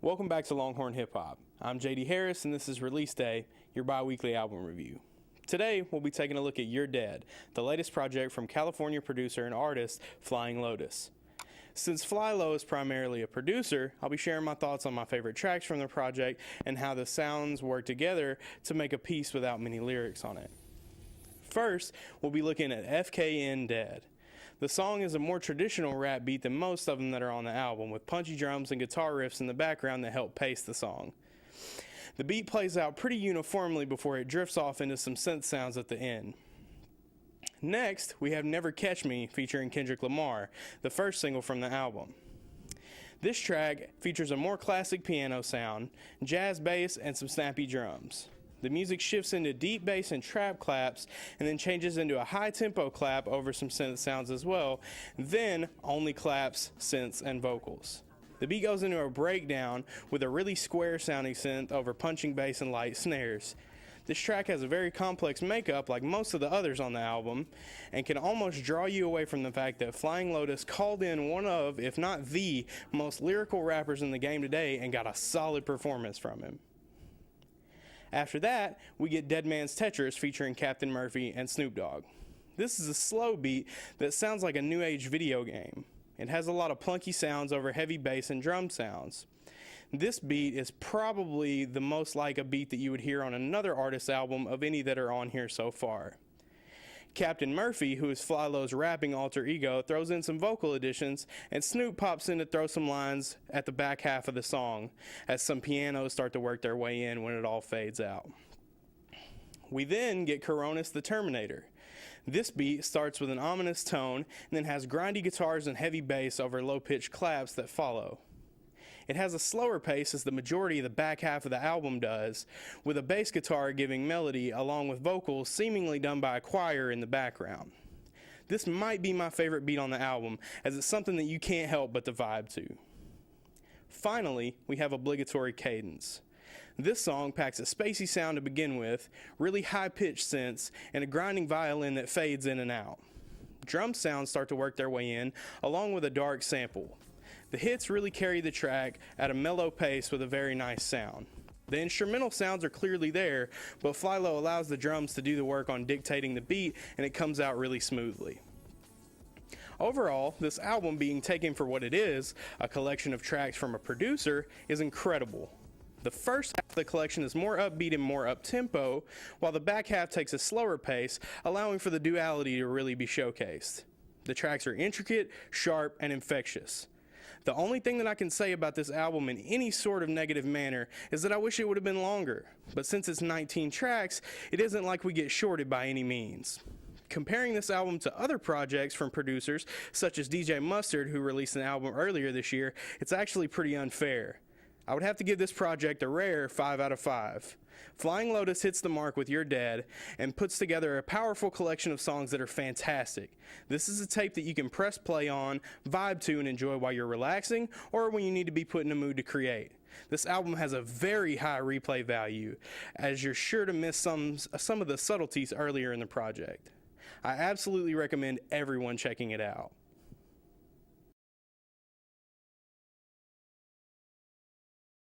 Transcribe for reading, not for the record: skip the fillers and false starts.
Welcome back to Longhorn Hip Hop. I'm JD Harris and this is Release Day, your bi-weekly album review. Today we'll be taking a look at You're Dead, the latest project from California producer and artist Flying Lotus. Since Fly Low is primarily a producer, I'll be sharing my thoughts on my favorite tracks from the project and how the sounds work together to make a piece without many lyrics on it. First, we'll be looking at Fkn Dead. The song is a more traditional rap beat than most of them that are on the album, with punchy drums and guitar riffs in the background that help pace the song. The beat plays out pretty uniformly before it drifts off into some synth sounds at the end. Next, we have Never Catch Me featuring Kendrick Lamar, the first single from the album. This track features a more classic piano sound, jazz bass, and some snappy drums. The music shifts into deep bass and trap claps and then changes into a high tempo clap over some synth sounds as well, then only claps, synths, and vocals. The beat goes into a breakdown with a really square sounding synth over punching bass and light snares. This track has a very complex makeup like most of the others on the album and can almost draw you away from the fact that Flying Lotus called in one of, if not the, most lyrical rappers in the game today and got a solid performance from him. After that, we get Dead Man's Tetris featuring Captain Murphy and Snoop Dogg. This is a slow beat that sounds like a new age video game. It has a lot of plunky sounds over heavy bass and drum sounds. This beat is probably the most like a beat that you would hear on another artist's album of any that are on here so far. Captain Murphy, who is Fly Low's rapping alter ego, throws in some vocal additions, and Snoop pops in to throw some lines at the back half of the song, as some pianos start to work their way in when it all fades out. We then get Coronis the Terminator. This beat starts with an ominous tone, and then has grindy guitars and heavy bass over low-pitched claps that follow. It has a slower pace as the majority of the back half of the album does, with a bass guitar giving melody along with vocals seemingly done by a choir in the background. This might be my favorite beat on the album, as it's something that you can't help but to vibe to. Finally, we have obligatory cadence. This song packs a spacey sound to begin with, really high-pitched synths, and a grinding violin that fades in and out. Drum sounds start to work their way in, along with a dark sample. The hits really carry the track at a mellow pace with a very nice sound. The instrumental sounds are clearly there, but Fly Low allows the drums to do the work on dictating the beat, and it comes out really smoothly. Overall, this album, being taken for what it is, a collection of tracks from a producer, is incredible. The first half of the collection is more upbeat and more up-tempo, while the back half takes a slower pace, allowing for the duality to really be showcased. The tracks are intricate, sharp, and infectious. The only thing that I can say about this album in any sort of negative manner is that I wish it would have been longer, but since it's 19 tracks, it isn't like we get shorted by any means. Comparing this album to other projects from producers such as DJ Mustard, who released an album earlier this year, it's actually pretty unfair. I would have to give this project a rare 5 out of 5. Flying Lotus hits the mark with You're Dead and puts together a powerful collection of songs that are fantastic. This is a tape that you can press play on, vibe to, and enjoy while you're relaxing or when you need to be put in a mood to create. This album has a very high replay value, as you're sure to miss some of the subtleties earlier in the project. I absolutely recommend everyone checking it out.